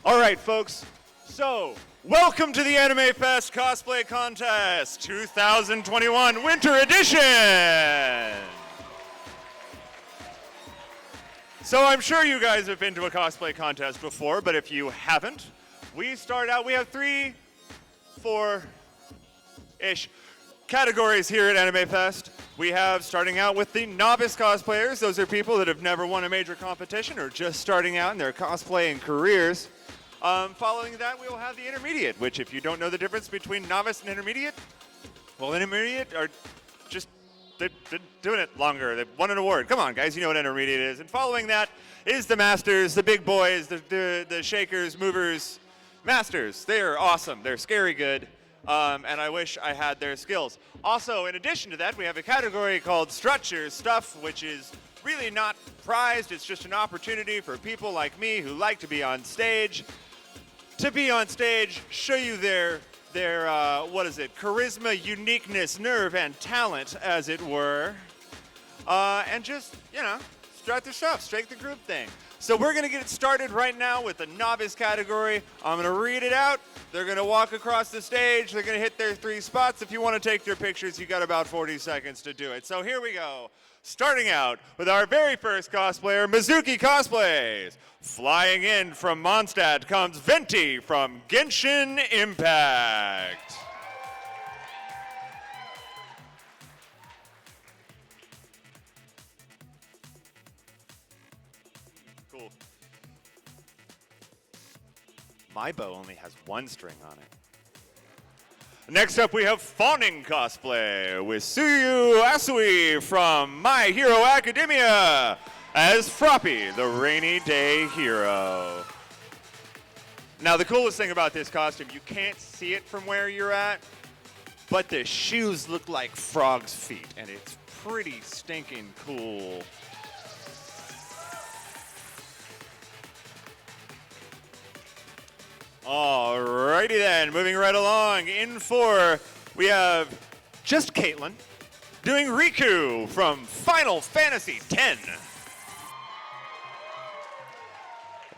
All right, folks. So, welcome to the AnimeFest Cosplay Contest 2021 Winter Edition. So I'm sure you guys have been to a cosplay contest before, but if you haven't, we have 3, 4-ish categories here at AnimeFest. We have starting out with the Novice Cosplayers. Those are people that have never won a major competition or just starting out in their cosplaying careers. Following that, we will have the Intermediate, which if you don't know the difference between Novice and Intermediate, well, Intermediate are just, they're doing it longer. They've won an award. Come on, guys, you know what Intermediate is. And following that is the Masters, the big boys, the Shakers, Movers. Masters, they're awesome. They're scary good. And I wish I had their skills. Also, in addition to that, we have a category called Strut Your Stuff, which is really not prized. It's just an opportunity for people like me who like to be on stage, show you their charisma, uniqueness, nerve, and talent, as it were. And just, strut their stuff, straight the group thing. So we're going to get it started right now with the Novice category. I'm going to read it out. They're going to walk across the stage. They're going to hit their 3 spots. If you want to take their pictures, you got about 40 seconds to do it. So here we go. Starting out with our very first cosplayer, Mizuki Cosplays. Flying in from Mondstadt comes Venti from Genshin Impact. Cool. My bow only has 1 string on it. Next up, we have Fawning Cosplay with Suyu Asui from My Hero Academia as Froppy, the rainy day hero. Now, the coolest thing about this costume, you can't see it from where you're at, but the shoes look like frog's feet, and it's pretty stinking cool. Alrighty then, moving right along. In 4, we have just Caitlin doing Riku from Final Fantasy X.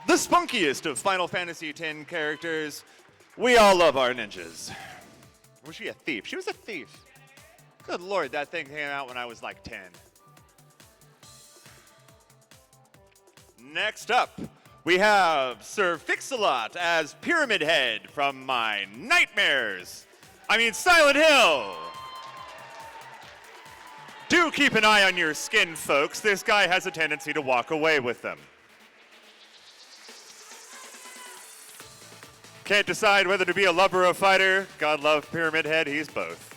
The spunkiest of Final Fantasy X characters. We all love our ninjas. Was she a thief? She was a thief. Good lord, that thing came out when I was like 10. Next up, we have Sir Fix-a-Lot as Pyramid Head from My Nightmares. Silent Hill. Do keep an eye on your skin, folks. This guy has a tendency to walk away with them. Can't decide whether to be a lover or a fighter. God love Pyramid Head, he's both.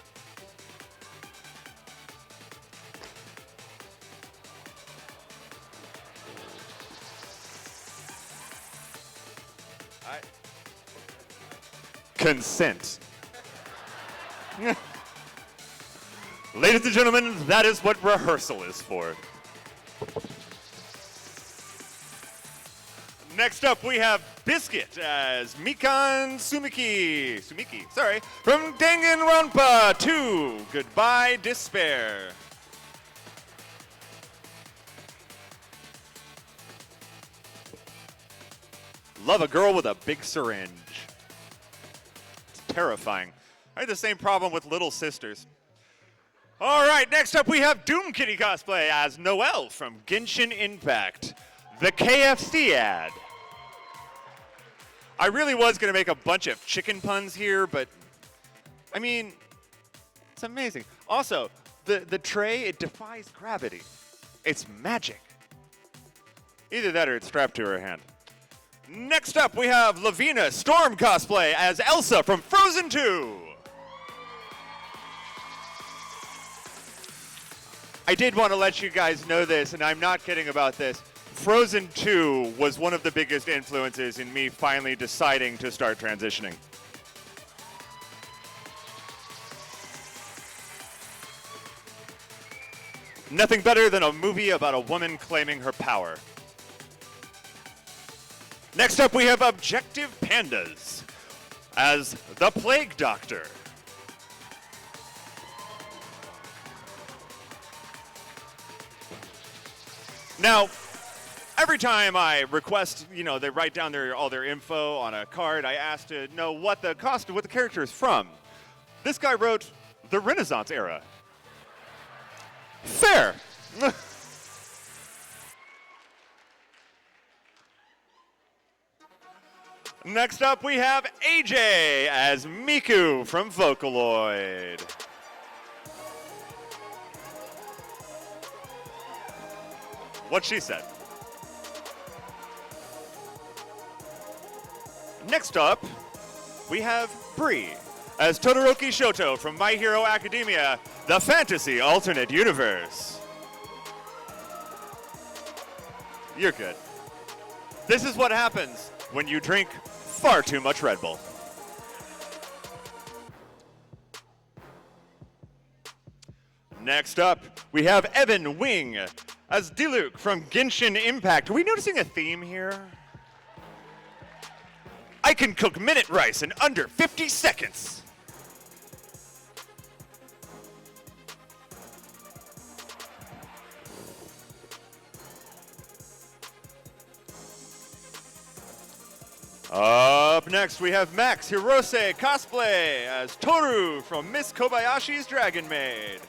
Consent. Ladies and gentlemen, that is what rehearsal is for. Next up, we have Biscuit as Mikan Sumiki, from Danganronpa 2, Goodbye Despair. Love a girl with a big syringe. Terrifying. I had the same problem with Little Sisters. All right, next up we have Doom Kitty Cosplay as Noelle from Genshin Impact, the KFC ad. I really was going to make a bunch of chicken puns here, but it's amazing. Also, the tray, it defies gravity. It's magic. Either that or it's strapped to her hand. Next up, we have Lavina Storm Cosplay as Elsa from Frozen 2. I did want to let you guys know this, and I'm not kidding about this. Frozen 2 was one of the biggest influences in me finally deciding to start transitioning. Nothing better than a movie about a woman claiming her power. Next up, we have Objective Pandas as the Plague Doctor. Now, Every time I request, they write down all their info on a card, I ask to know what the character is from. This guy wrote the Renaissance era. Fair. Next up, we have AJ as Miku from Vocaloid. What she said. Next up, we have Bree as Todoroki Shoto from My Hero Academia, the Fantasy Alternate Universe. You're good. This is what happens when you drink far too much Red Bull. Next up, we have Evan Wing as Diluc from Genshin Impact. Are we noticing a theme here? I can cook minute rice in under 50 seconds. Up next, we have Max Hirose Cosplay as Toru from Miss Kobayashi's Dragon Maid.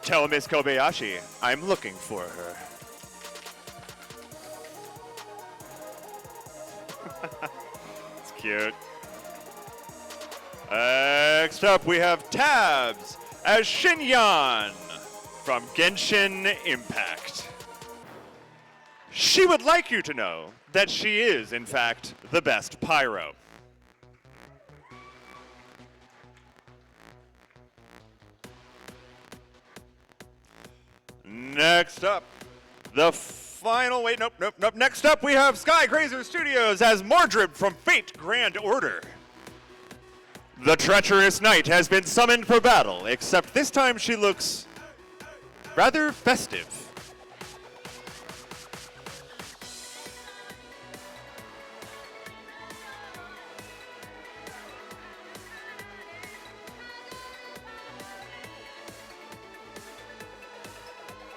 Tell Miss Kobayashi I'm looking for her. It's cute. Next up, we have Tabs as Shinyan from Genshin Impact. She would like you to know that she is, in fact, the best pyro. Next up, Next up, we have Sky Grazer Studios as Mordred from Fate Grand Order. The treacherous knight has been summoned for battle, except this time she looks rather festive.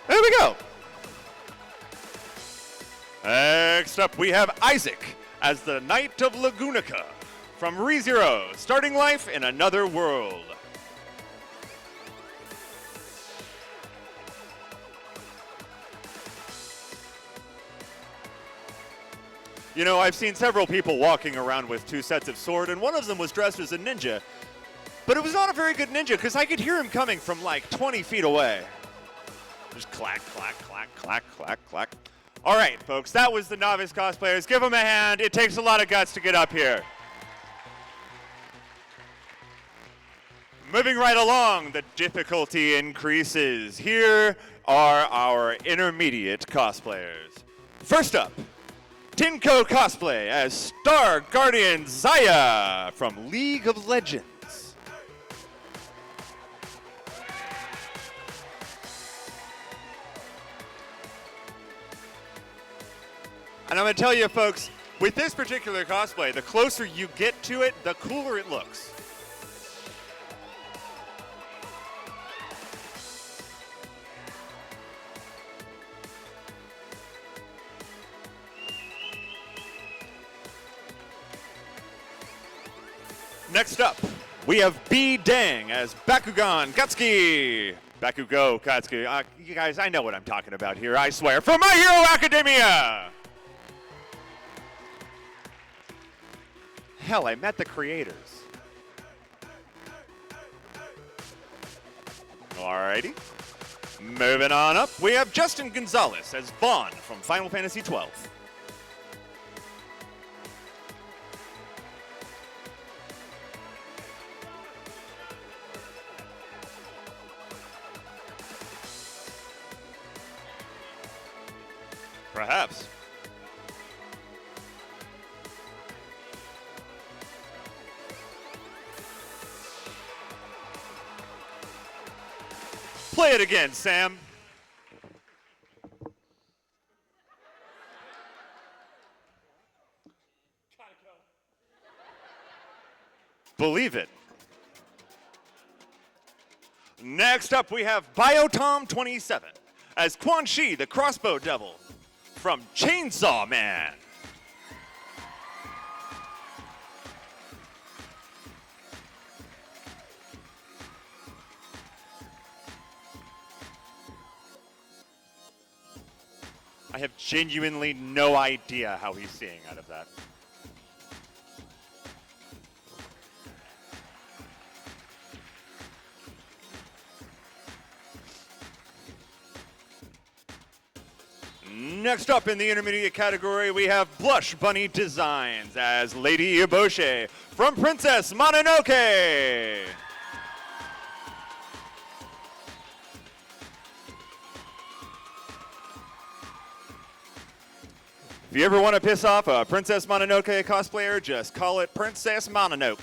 There we go. Next up, we have Isaac as the Knight of Lagunica from ReZero, starting life in another world. You know, I've seen several people walking around with two sets of sword, and one of them was dressed as a ninja, but it was not a very good ninja because I could hear him coming from like 20 feet away. Just clack, clack, clack, clack, clack, clack. All right, folks, that was the Novice Cosplayers. Give them a hand. It takes a lot of guts to get up here. Moving right along, the difficulty increases. Here are our intermediate cosplayers. First up, Tinko Cosplay as Star Guardian Zaya from League of Legends. And I'm going to tell you, folks, with this particular cosplay, the closer you get to it, the cooler it looks. Next up, we have B. Dang as Bakugou Katsuki. Bakugou Katsuki. You guys, I know what I'm talking about here, I swear. From My Hero Academia! Hell, I met the creators. Alrighty. Moving on up, we have Justin Gonzalez as Vaughn from Final Fantasy XII. Perhaps. Play it again, Sam. Believe it. Next up, we have Biotom27 as Quan Chi, the crossbow devil from Chainsaw Man. I have genuinely no idea how he's seeing out of that. Next up in the intermediate category, we have Blush Bunny Designs as Lady Eboshi from Princess Mononoke. If you ever want to piss off a Princess Mononoke cosplayer, just call it Princess Mononoke.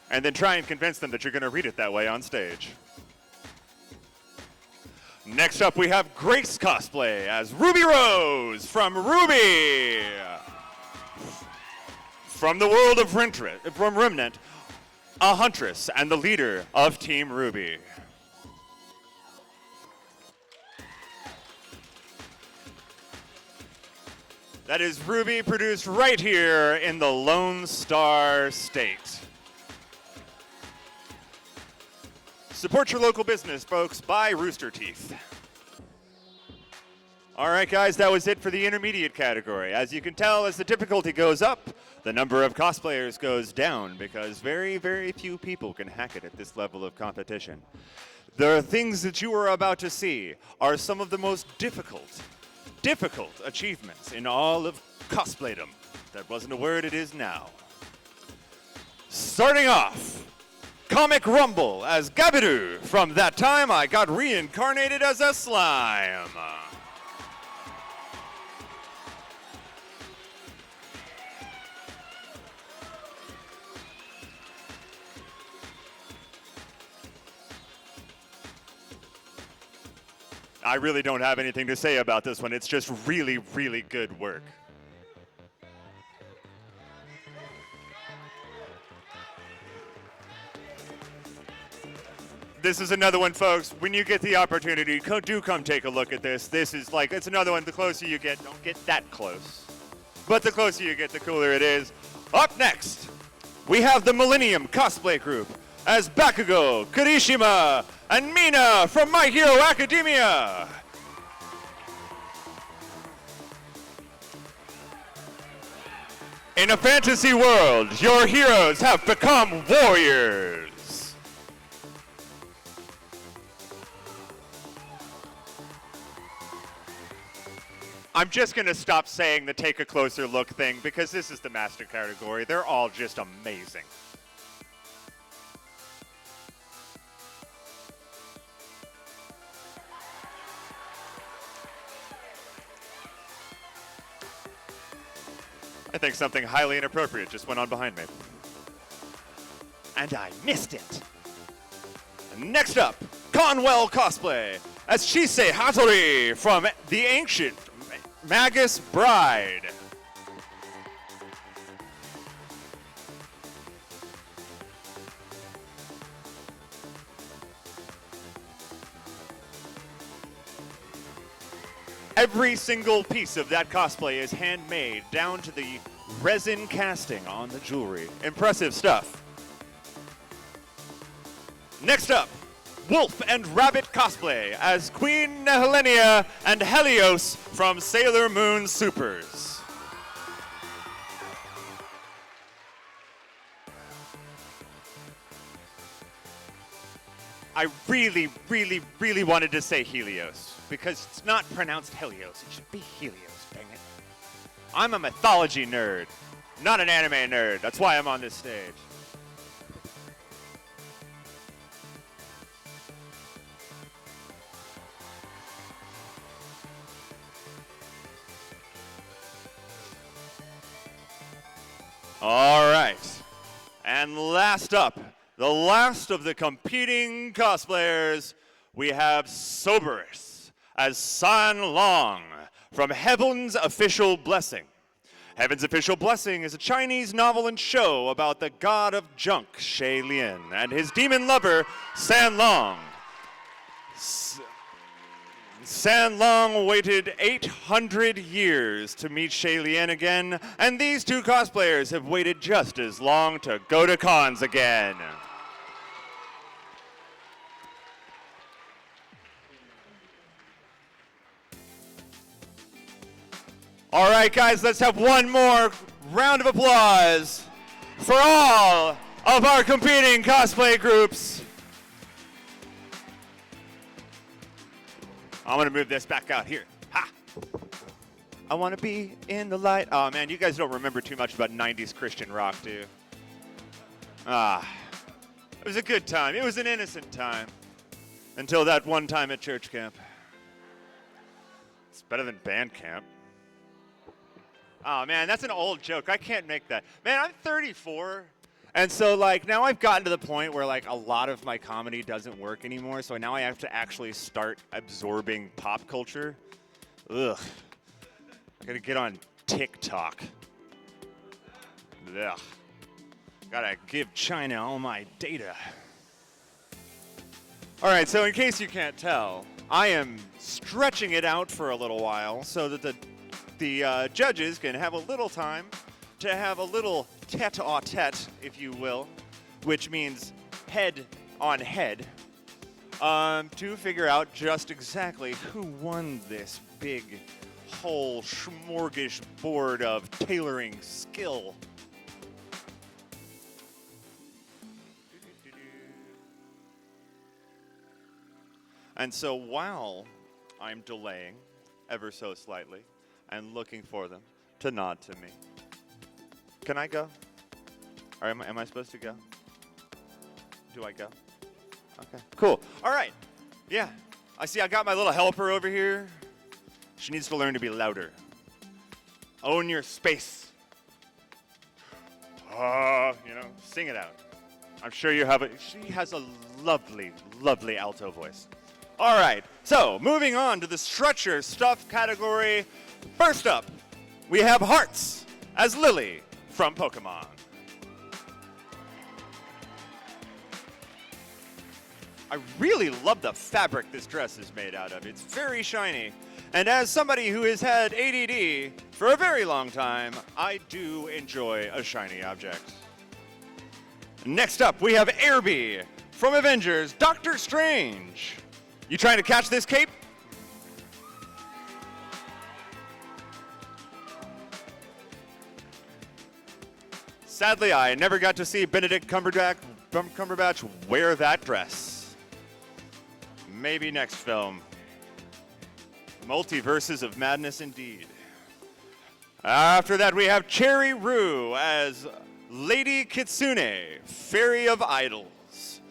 And then try and convince them that you're going to read it that way on stage. Next up, we have Grace Cosplay as Ruby Rose from Ruby. From the world of Remnant, a huntress and the leader of Team Ruby. That is Ruby, produced right here in the Lone Star State. Support your local business, folks. Buy Rooster Teeth. All right, guys, that was it for the intermediate category. As you can tell, as the difficulty goes up, the number of cosplayers goes down because very, very few people can hack it at this level of competition. The things that you are about to see are some of the most difficult achievements in all of cosplaydom. That wasn't a word, it is now. Starting off, Comic Rumble as Gabiru from That Time I Got Reincarnated as a Slime. I really don't have anything to say about this one. It's just really, really good work. This is another one, folks. When you get the opportunity, do come take a look at this. This is like, it's another one. The closer you get, don't get that close. But the closer you get, the cooler it is. Up next, we have the Millennium Cosplay Group as Bakugou, Kirishima, and Mina from My Hero Academia. In a fantasy world, your heroes have become warriors. I'm just going to stop saying the take a closer look thing because this is the master category. They're all just amazing. I think something highly inappropriate just went on behind me. And I missed it. Next up, Conwell Cosplay as Shisei Hattori from The Ancient Magus Bride. Every single piece of that cosplay is handmade, down to the resin casting on the jewelry. Impressive stuff. Next up, Wolf and Rabbit Cosplay as Queen Helenia and Helios from Sailor Moon Supers. I really, really, really wanted to say Helios because it's not pronounced Helios. It should be Helios, dang it. I'm a mythology nerd, not an anime nerd. That's why I'm on this stage. All right, and last up, the last of the competing cosplayers, we have Soberus as San Long from Heaven's Official Blessing. Heaven's Official Blessing is a Chinese novel and show about the god of junk, Shay Lian, and his demon lover, San Long. Sanlong waited 800 years to meet Shaylien again, and these two cosplayers have waited just as long to go to cons again. All right, guys, let's have one more round of applause for all of our competing cosplay groups. I'm gonna move this back out here. Ha! I wanna be in the light. Oh man, you guys don't remember too much about 90s Christian rock, do you? It was a good time. It was an innocent time. Until that one time at church camp. It's better than band camp. Oh man, that's an old joke. I can't make that. Man, I'm 34. And so, like, now I've gotten to the point where, like, a lot of my comedy doesn't work anymore, so now I have to actually start absorbing pop culture. Ugh. I gotta get on TikTok. Ugh. Gotta give China all my data. All right, so in case you can't tell, I am stretching it out for a little while so that the judges can have a little time to have a little tete-a-tete, if you will, which means head on head, to figure out just exactly who won this big whole smorgasbord of tailoring skill. And so while I'm delaying ever so slightly and looking for them to nod to me, can I go? Or am I supposed to go? Do I go? Okay, cool. All right. Yeah. I see I got my little helper over here. She needs to learn to be louder. Own your space. Sing it out. I'm sure you have it. She has a lovely, lovely alto voice. All right. So, moving on to the stretcher stuff category. First up, we have Hearts as Lily from Pokemon. I really love the fabric this dress is made out of. It's very shiny. And as somebody who has had ADD for a very long time, I do enjoy a shiny object. Next up, we have Airby from Avengers, Doctor Strange. You trying to catch this cape? Sadly, I never got to see Benedict Cumberbatch wear that dress. Maybe next film. Multiverses of madness indeed. After that, we have Cherry Rue as Lady Kitsune, Fairy of Idols.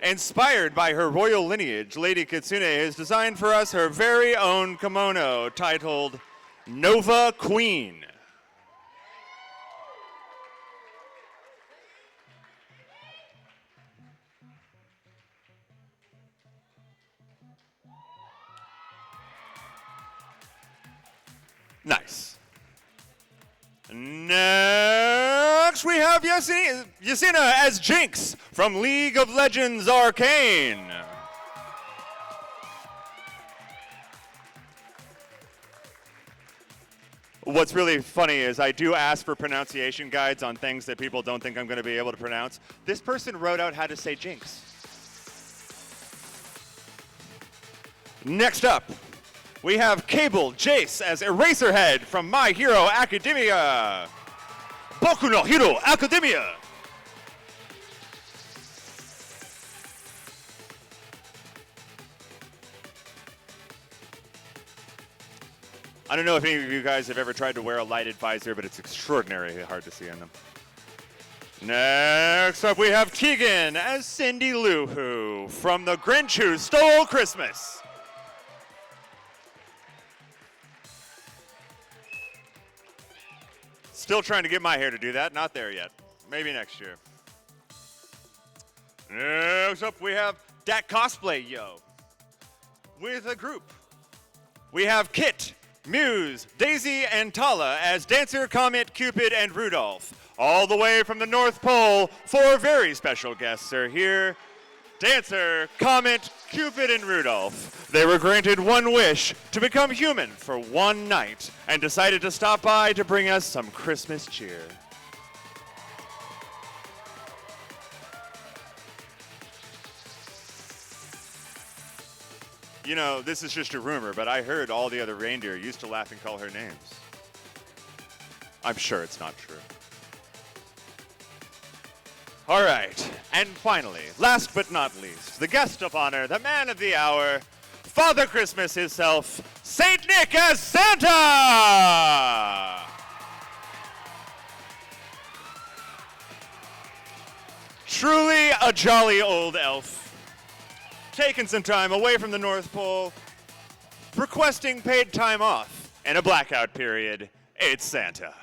Inspired by her royal lineage, Lady Kitsune has designed for us her very own kimono titled Nova Queen. Nice. Next, we have Yasina as Jinx from League of Legends Arcane. What's really funny is I do ask for pronunciation guides on things that people don't think I'm going to be able to pronounce. This person wrote out how to say Jinx. Next up, we have Cable Jace as Eraserhead from My Hero Academia. Boku no Hero Academia. I don't know if any of you guys have ever tried to wear a lighted visor, but it's extraordinarily hard to see in them. Next up, we have Tegan as Cindy Lou Who from The Grinch Who Stole Christmas. Still trying to get my hair to do that. Not there yet. Maybe next year. Next up, we have Dat Cosplay Yo with a group. We have Kit, Muse, Daisy, and Tala as Dancer, Comet, Cupid, and Rudolph. All the way from the North Pole, 4 very special guests are here. Dancer, Comet, Cupid, and Rudolph. They were granted one wish to become human for one night and decided to stop by to bring us some Christmas cheer. You know, this is just a rumor, but I heard all the other reindeer used to laugh and call her names. I'm sure it's not true. All right, and finally, last but not least, the guest of honor, the man of the hour, Father Christmas himself, Saint Nick as Santa! Truly a jolly old elf. Taking some time away from the North Pole, requesting paid time off in a blackout period. It's Santa.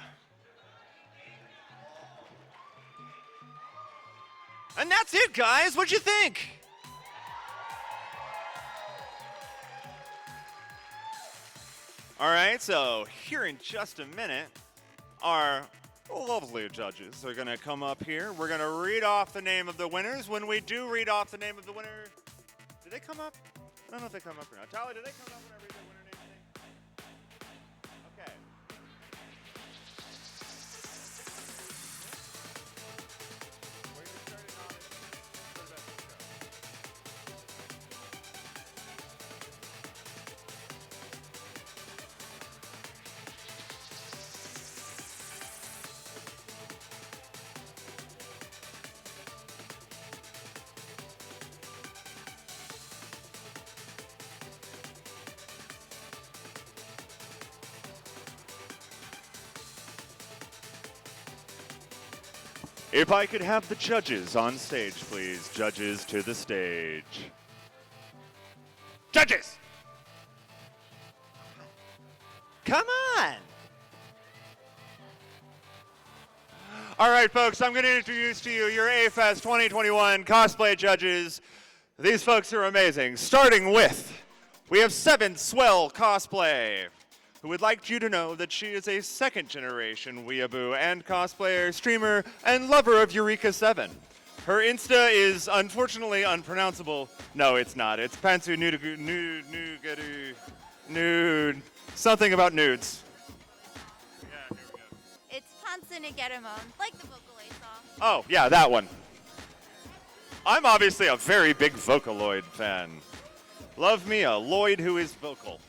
And that's it, guys. What'd you think? All right, so here in just a minute, our lovely judges are going to come up here. We're going to read off the name of the winners. When we do read off the name of the winner, did they come up? I don't know if they come up or not. Tally, did they come up when I read the winner name thing? Okay. Where you're starting on is for the best of the show. If I could have the judges on stage, please. Judges to the stage. Judges! Come on! All right, folks, I'm going to introduce to you your AFest 2021 cosplay judges. These folks are amazing. Starting with, we have 7 Swell Cosplay, who would like you to know that she is a second-generation weeaboo and cosplayer, streamer, and lover of Eureka 7. Her Insta is unfortunately unpronounceable. No, it's not. It's Pantsu Nude. Something about nudes. Yeah, here we go. It's Pantsu Nugeramon, like the Vocaloid song. Oh, yeah, that one. I'm obviously a very big Vocaloid fan. Love me a Lloyd who is vocal.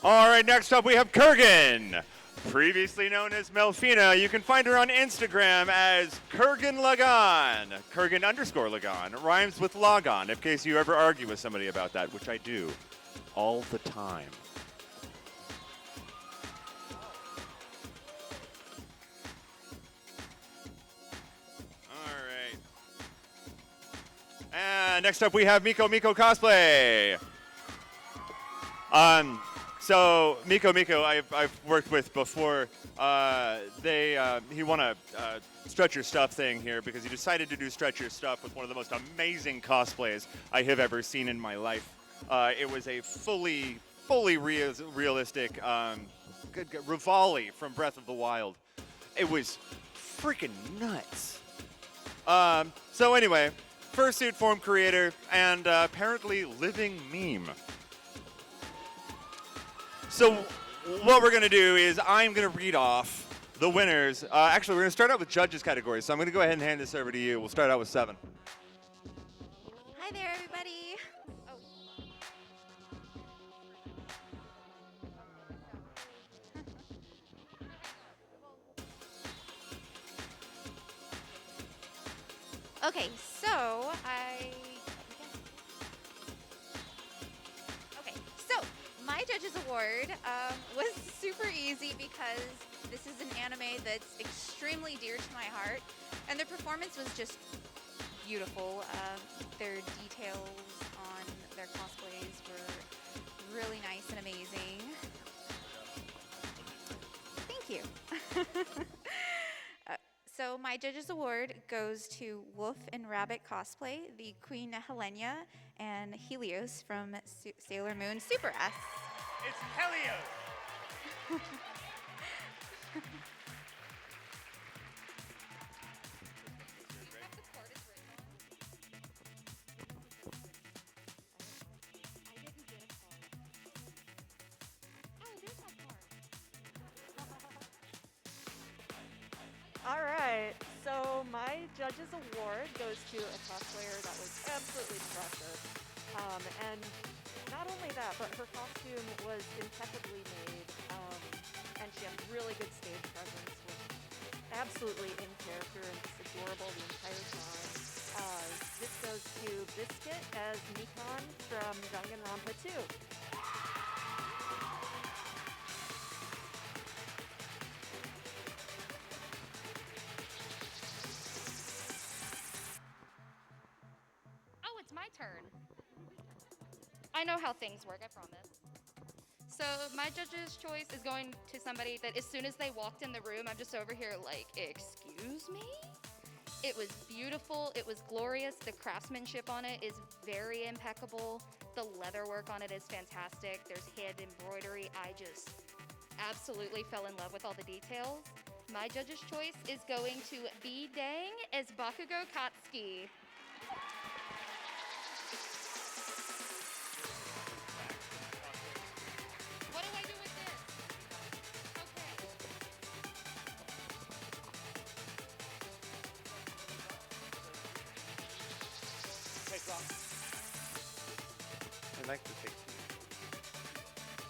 All right, next up we have Kurgan, previously known as Melfina. You can find her on Instagram as Kurgan Lagan. Kurgan _ Lagan. It rhymes with Logon, in case you ever argue with somebody about that, which I do all the time. All right. And next up we have Miku Cosplay. So Miku, I've worked with before. He won a Stretch Your Stuff thing here because he decided to do Stretch Your Stuff with one of the most amazing cosplays I have ever seen in my life. It was a fully realistic Rivali from Breath of the Wild. It was freaking nuts. So anyway, fursuit form creator and apparently living meme. So what we're going to do is I'm going to read off the winners. Actually, we're going to start out with judges categories. So I'm going to go ahead and hand this over to you. We'll start out with 7. Hi there, everybody. Okay, so my Judges Award was super easy because this is an anime that's extremely dear to my heart, and their performance was just beautiful. Their details on their cosplays were really nice and amazing. Thank you. So my Judges Award goes to Wolf and Rabbit Cosplay, the Queen Helenia, and Helios from Sailor Moon Super S. It's Helios! my judges award goes to a cosplayer that was absolutely impressive. And not only that, but her costume was impeccably made, and she had really good stage presence, was absolutely in character and just adorable the entire time. This goes to Biscuit as Nikon from Danganronpa 2. Oh, it's my turn. I know how things work, I promise. So my judge's choice is going to somebody that as soon as they walked in the room, I'm just over here like, excuse me? It was beautiful, it was glorious. The craftsmanship on it is very impeccable. The leather work on it is fantastic. There's hand embroidery. I just absolutely fell in love with all the details. My judge's choice is going to B Dang as Bakugou Katsuki. What do I do with this? Okay. Take off. I like the take.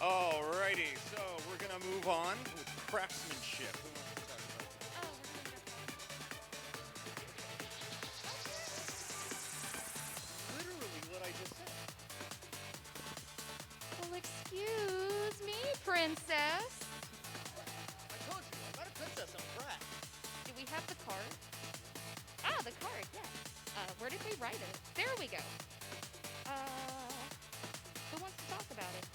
Alrighty, so we're gonna move on with craftsmanship. Who wants to talk about that? Oh, we're gonna Literally what I just said. Well, excuse me, princess. I told you, I'm not a princess, I'm a brat. Do we have the card? Ah, the card, yes. Where did we write it? There we go. Who wants to talk about it?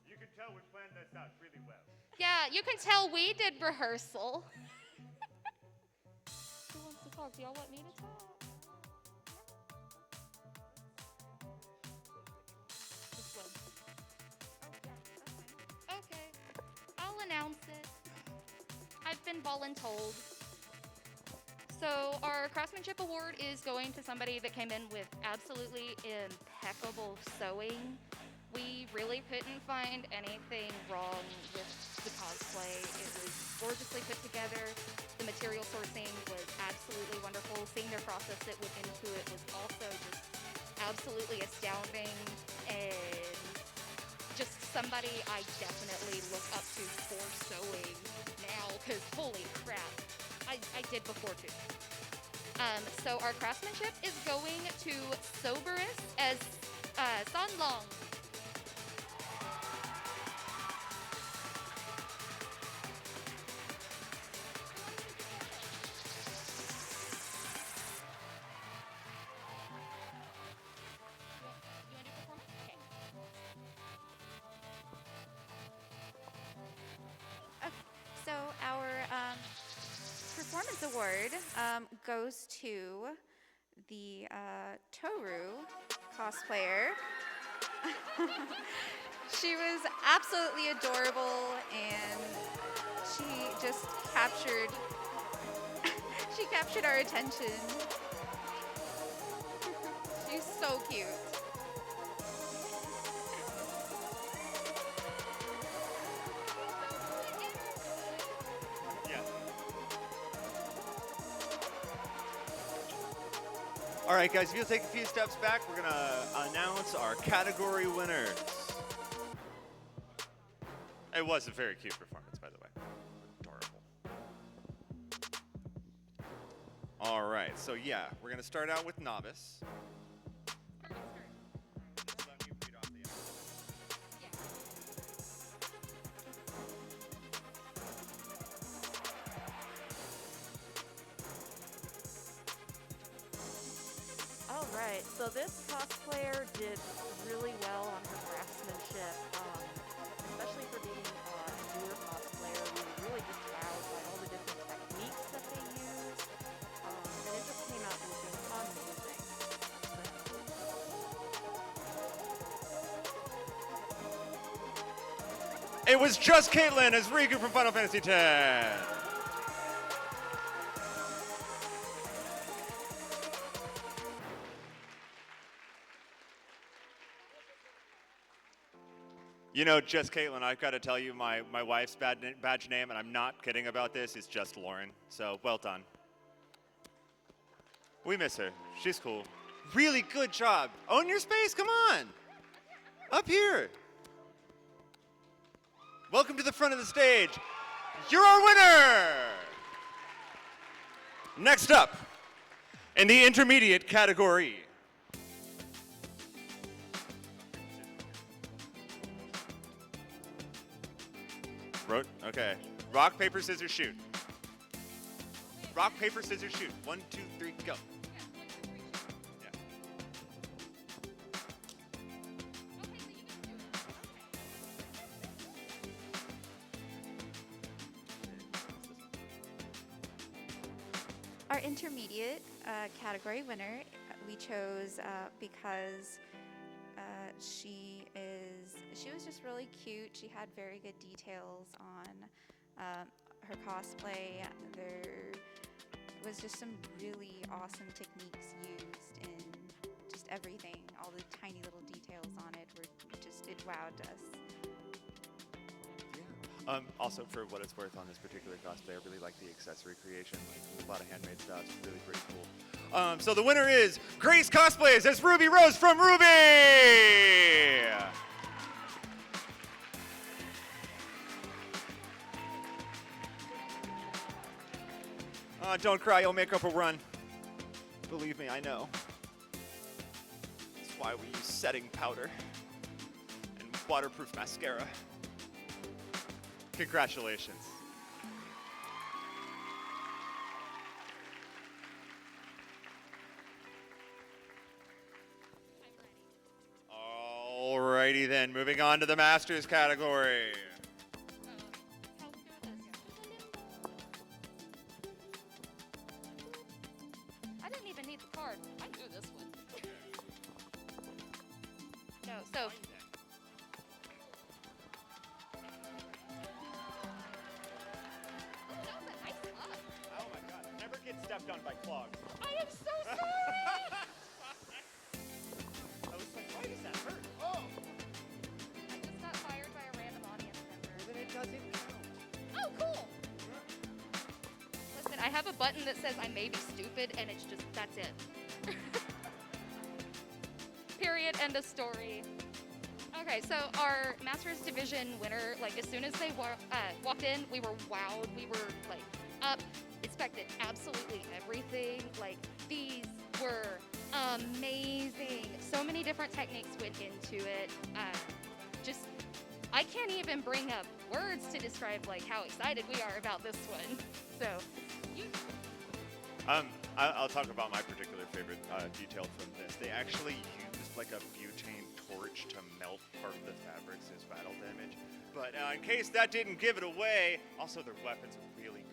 You can tell we planned this out really well. Yeah, you can tell we did rehearsal. Who wants to talk? Do y'all want me to talk? This one. Okay, I'll announce it. I've been voluntold. So our Craftsmanship Award is going to somebody that came in with absolutely impeccable sewing. We really couldn't find anything wrong with the cosplay. It was gorgeously put together. The material sourcing was absolutely wonderful. Seeing their process that went into it was also just absolutely astounding, and just somebody I definitely look up to for sewing now, because holy crap, I did before too. So our craftsmanship is going to Soberus as San Long. So our performance award goes to the Toru cosplayer. She was absolutely adorable, and she just captured our attention. She's so cute. Yeah. All right, guys, if you'll take a few steps back, we're going to announce our category winners. It was a very cute performance, by the way. Adorable. All right, so yeah, we're going to start out with Novice. Just let me read off the All right, so this cosplayer did really well on her craftsmanship, especially for being a newer cosplayer. We were really just wowed by all the different techniques that they used, and it just came out looking amazing. It was just Caitlin as Riku from Final Fantasy X. You know, just Caitlin, I've got to tell you, my wife's badge name, and I'm not kidding about this, is just Lauren. So, well done. We miss her. She's cool. Really good job. Own your space, come on. Up here. Welcome to the front of the stage. You're our winner. Next up, in the intermediate category. Okay. Rock, paper, scissors, shoot. Rock, paper, scissors, shoot. 1, 2, 3, go. Yeah. Our intermediate category winner we chose because she was just really cute. She had very good details on her cosplay. There was just some really awesome techniques used in just everything. All the tiny little details on it it wowed us. Also, for what it's worth on this particular cosplay, I really like the accessory creation. Like, a lot of handmade stuff. It's really pretty cool. So the winner is Grace Cosplays as Ruby Rose from Ruby! Don't cry, your makeup will run. Believe me, I know. That's why we use setting powder and waterproof mascara. Congratulations. Alrighty then, moving on to the Masters category. I didn't even need the card. I knew this one. No, so Stepped on by clogs. I am so sorry! I was like, why does that hurt? Oh! I just got fired by a random audience member. Then it doesn't count. Oh, cool! Listen, I have a button that says I may be stupid, and it's just, that's it. Period, end of story. Okay, so our Masters Division winner, like, as soon as they walked in, we were wowed. We were, like, up. Expected absolutely everything. Like, these were amazing. So many different techniques went into it. I can't even bring up words to describe like how excited we are about this one. So, I'll talk about my particular favorite detail from this. They actually used like a butane torch to melt part of the fabrics as battle damage. But in case that didn't give it away, also their weapons are really cool.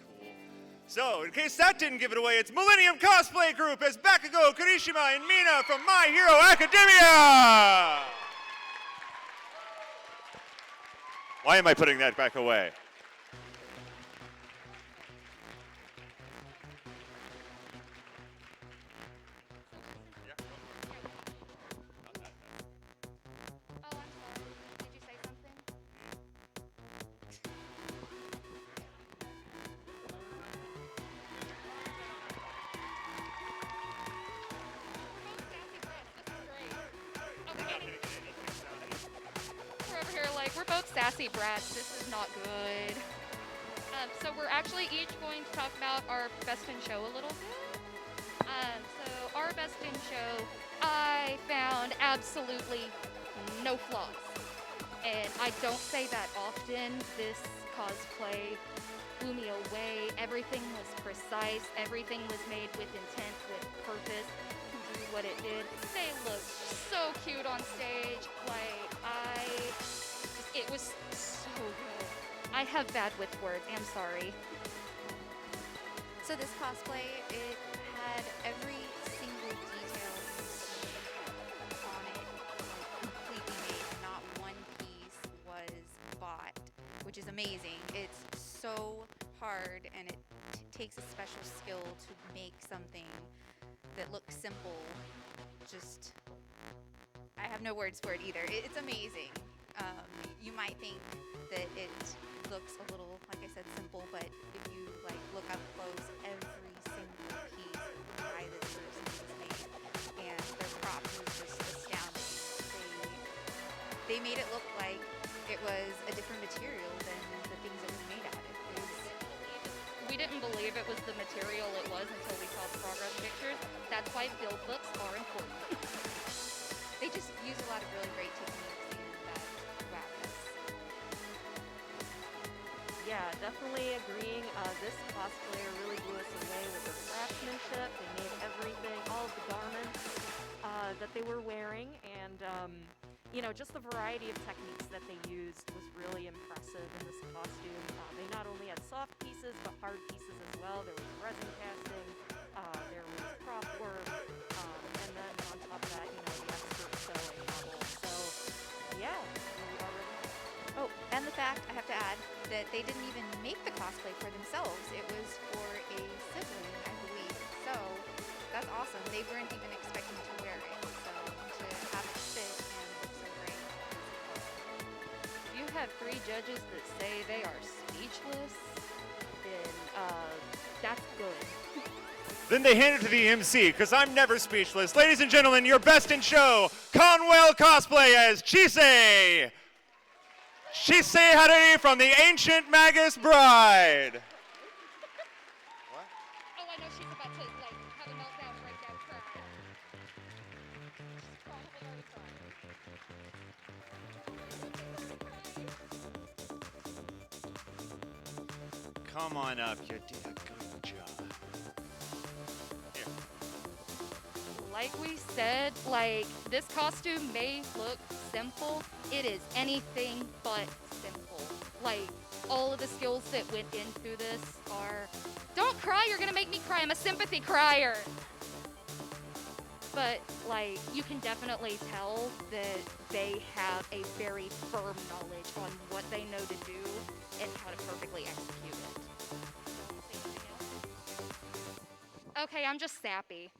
So, in case that didn't give it away, it's Millennium Cosplay Group as Bakugou, Kirishima, and Mina from My Hero Academia! Why am I putting that back away? oh, I'm sorry. Did you say something? We're over here like, we're both sassy brats. This is not good. So we're actually each going to talk about our best in show a little bit. So our best in show, I found absolutely no flaws. And I don't say that often. This cosplay blew me away. Everything was precise. Everything was made with intent, with purpose to do what it did. They looked so cute on stage. Like, it was so good. I have bad with words. I'm sorry. So this cosplay, it had every single detail on it completely made. Not one piece was bought, which is amazing. It's so hard, and it takes a special skill to make something that looks simple. Just, I have no words for it either. It's amazing. You might think that it looks a little, like I said, simple, but if you like look up close, every single piece by this person was made, and their prop was just astounding. They made it look like it was a different material than the things it was made out of. We didn't believe it was the material it was until we saw the progress pictures. That's why build books are important. They just use a lot of really great techniques and wow, Yeah, definitely agreeing. This cosplayer really blew us away with their craftsmanship. They made everything, all of the garments that they were wearing, and you know, just the variety of techniques that they used was really impressive in this costume. They not only had soft pieces, but hard pieces as well. There was resin casting, there was prop work, and then on top of that, you know, the expert sewing level. So, yeah, we already. Oh, and the fact, I have to add, that they didn't even make the cosplay for themselves. It was for a sibling, I believe. So, that's awesome. They weren't even expecting to wear it. So, to have it fit and look so great. You have 3 judges that say they are speechless, then that's good. Then they hand it to the MC, because I'm never speechless. Ladies and gentlemen, your best in show, Conwell cosplay as Chisei. Chisei Harari from the Ancient Magus Bride. What? Oh, I know she's about to like have a meltdown, breakdown, cry. She's probably already crying. Come on up, you did a good job. Here. Like we said, like this costume may look simple. It is anything but simple. Like all of the skills that went into this are, don't cry, you're gonna make me cry. I'm a sympathy crier. But like you can definitely tell that they have a very firm knowledge on what they know to do and how to perfectly execute it. Okay, I'm just sappy.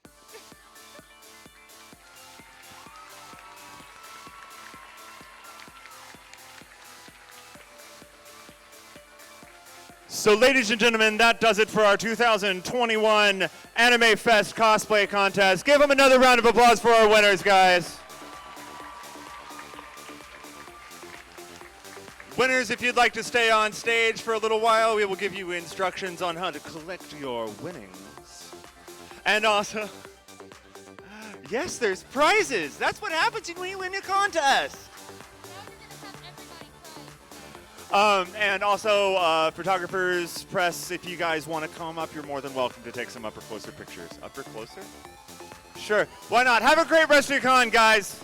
So ladies and gentlemen, that does it for our 2021 AnimeFest Cosplay Contest. Give them another round of applause for our winners, guys. Winners, if you'd like to stay on stage for a little while, we will give you instructions on how to collect your winnings. And also, yes, there's prizes. That's what happens when you win a contest. And also, photographers, press, if you guys want to come up, you're more than welcome to take some upper closer pictures. Upper closer? Sure. Why not? Have a great rest of your con, guys.